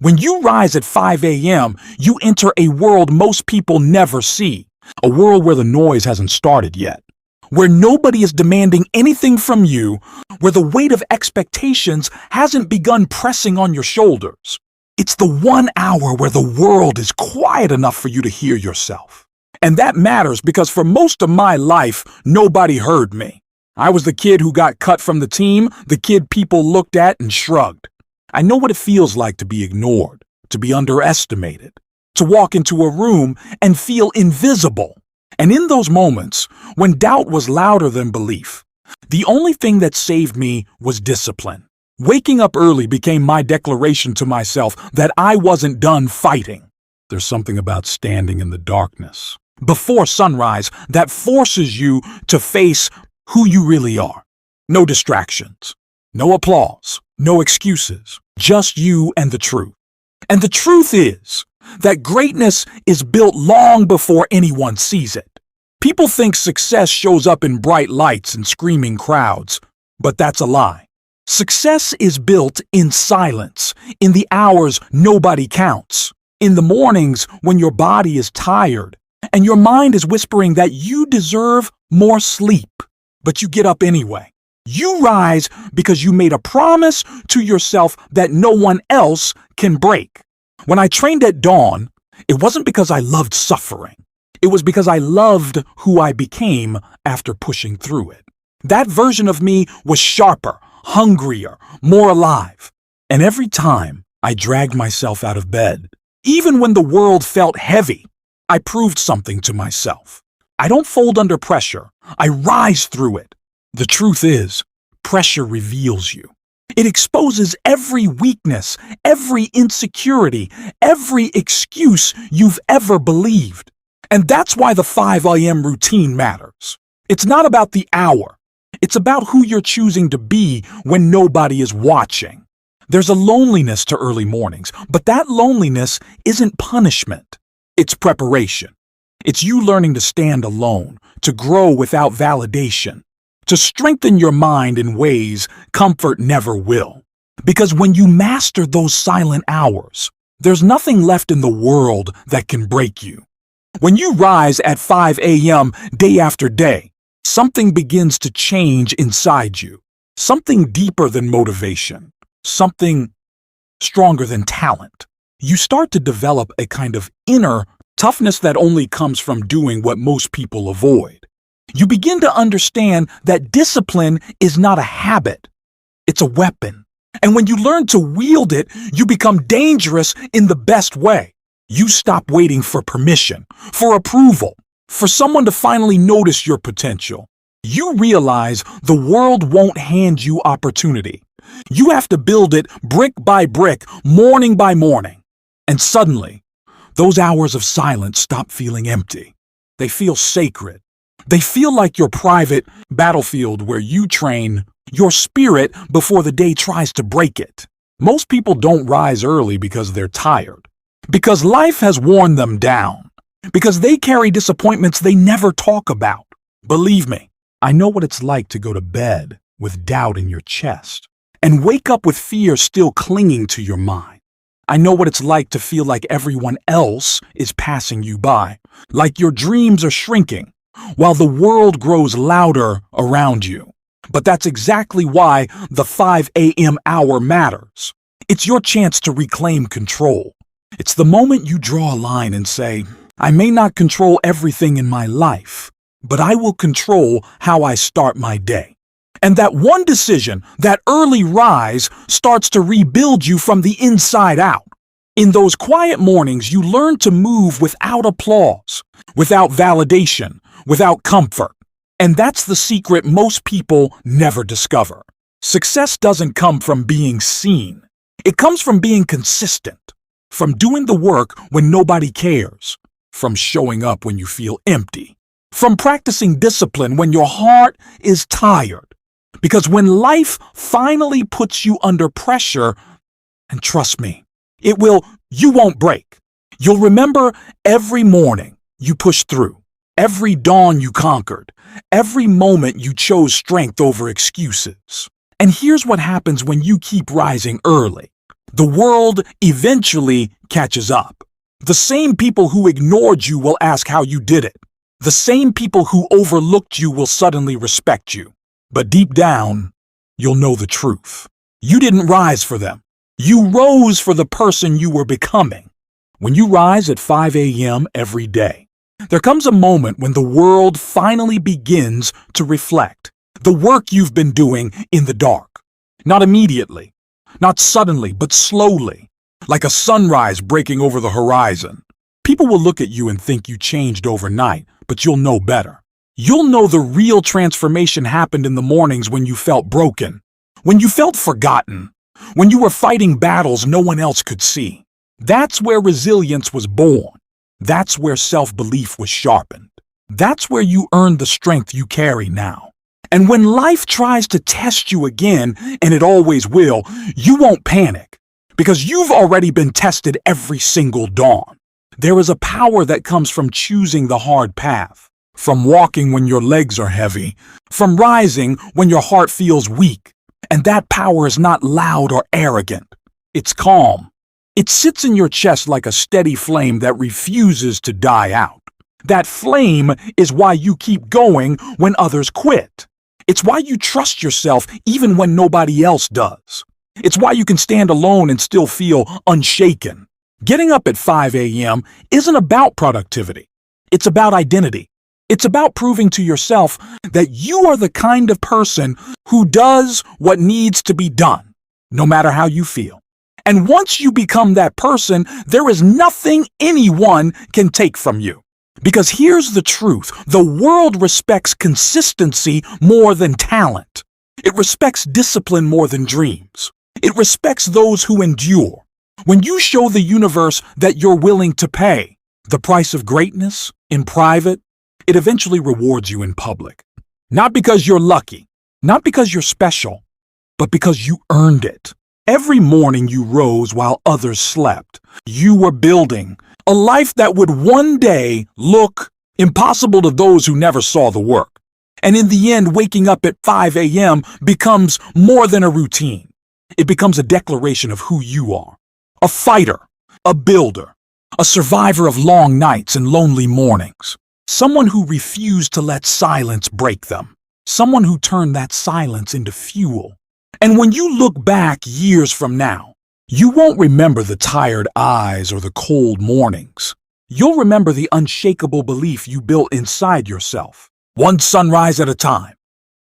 When you rise at 5 a.m., you enter a world most people never see, a world where the noise hasn't started yet, where nobody is demanding anything from you, where the weight of expectations hasn't begun pressing on your shoulders. It's the 1 hour where the world is quiet enough for you to hear yourself. And that matters because for most of my life, nobody heard me. I was the kid who got cut from the team, the kid people looked at and shrugged. I know what it feels like to be ignored, to be underestimated, to walk into a room and feel invisible. And in those moments, when doubt was louder than belief, the only thing that saved me was discipline. Waking up early became my declaration to myself that I wasn't done fighting. There's something about standing in the darkness before sunrise that forces you to face who you really are. No distractions, no applause, no excuses, just you and the truth. And the truth is that greatness is built long before anyone sees it. People think success shows up in bright lights and screaming crowds, but that's a lie. Success is built in silence, in the hours nobody counts, in the mornings when your body is tired and your mind is whispering that you deserve more sleep, but you get up anyway. You rise because you made a promise to yourself that no one else can break. When I trained at dawn, it wasn't because I loved suffering. It was because I loved who I became after pushing through it. That version of me was sharper, hungrier, more alive. And every time I dragged myself out of bed, even when the world felt heavy, I proved something to myself. I don't fold under pressure. I rise through it. The truth is, pressure reveals you. It exposes every weakness, every insecurity, every excuse you've ever believed. And that's why the 5 a.m. routine matters. It's not about the hour. It's about who you're choosing to be when nobody is watching. There's a loneliness to early mornings, but that loneliness isn't punishment. It's preparation. It's you learning to stand alone, to grow without validation, to strengthen your mind in ways comfort never will. Because when you master those silent hours, there's nothing left in the world that can break you. When you rise at 5 a.m. day after day, something begins to change inside you. Something deeper than motivation. Something stronger than talent. You start to develop a kind of inner toughness that only comes from doing what most people avoid. You begin to understand that discipline is not a habit. It's a weapon. And when you learn to wield it, you become dangerous in the best way. You stop waiting for permission, for approval, for someone to finally notice your potential. You realize the world won't hand you opportunity. You have to build it brick by brick, morning by morning. And suddenly, those hours of silence stop feeling empty. They feel sacred. They feel like your private battlefield where you train your spirit before the day tries to break it. Most people don't rise early because they're tired, because life has worn them down, because they carry disappointments they never talk about. Believe me, I know what it's like to go to bed with doubt in your chest and wake up with fear still clinging to your mind. I know what it's like to feel like everyone else is passing you by, like your dreams are shrinking, while the world grows louder around you. But that's exactly why the 5 a.m. hour matters. It's your chance to reclaim control. It's the moment you draw a line and say, I may not control everything in my life, but I will control how I start my day. And that one decision, that early rise, starts to rebuild you from the inside out. In those quiet mornings, you learn to move without applause, without validation, without comfort. And that's the secret most people never discover. Success doesn't come from being seen. It comes from being consistent, from doing the work when nobody cares, from showing up when you feel empty, from practicing discipline when your heart is tired. Because when life finally puts you under pressure, and trust me, you won't break. You'll remember every morning you pushed through, every dawn you conquered, every moment you chose strength over excuses. And here's what happens when you keep rising early. The world eventually catches up. The same people who ignored you will ask how you did it. The same people who overlooked you will suddenly respect you. But deep down, you'll know the truth. You didn't rise for them. You rose for the person you were becoming. When you rise at 5 a.m. every day, there comes a moment when the world finally begins to reflect the work you've been doing in the dark. Not immediately, not suddenly, but slowly, like a sunrise breaking over the horizon. People will look at you and think you changed overnight, but you'll know better. You'll know the real transformation happened in the mornings when you felt broken, when you felt forgotten, when you were fighting battles no one else could see. That's where resilience was born. That's where self-belief was sharpened. That's where you earned the strength you carry now. And when life tries to test you again, and it always will, you won't panic, because you've already been tested every single dawn. There is a power that comes from choosing the hard path, from walking when your legs are heavy, from rising when your heart feels weak. And that power is not loud or arrogant. It's calm. It sits in your chest like a steady flame that refuses to die out. That flame is why you keep going when others quit. It's why you trust yourself even when nobody else does. It's why you can stand alone and still feel unshaken. Getting up at 5 a.m. isn't about productivity. It's about identity. It's about proving to yourself that you are the kind of person who does what needs to be done, no matter how you feel. And once you become that person, there is nothing anyone can take from you. Because here's the truth, the world respects consistency more than talent. It respects discipline more than dreams. It respects those who endure. When you show the universe that you're willing to pay the price of greatness in private, it eventually rewards you in public. Not because you're lucky, not because you're special, but because you earned it. Every morning you rose while others slept. You were building a life that would one day look impossible to those who never saw the work. And in the end, waking up at 5 a.m. becomes more than a routine. It becomes a declaration of who you are. A fighter, a builder, a survivor of long nights and lonely mornings. Someone who refused to let silence break them. Someone who turned that silence into fuel. And when you look back years from now, you won't remember the tired eyes or the cold mornings. You'll remember the unshakable belief you built inside yourself, one sunrise at a time.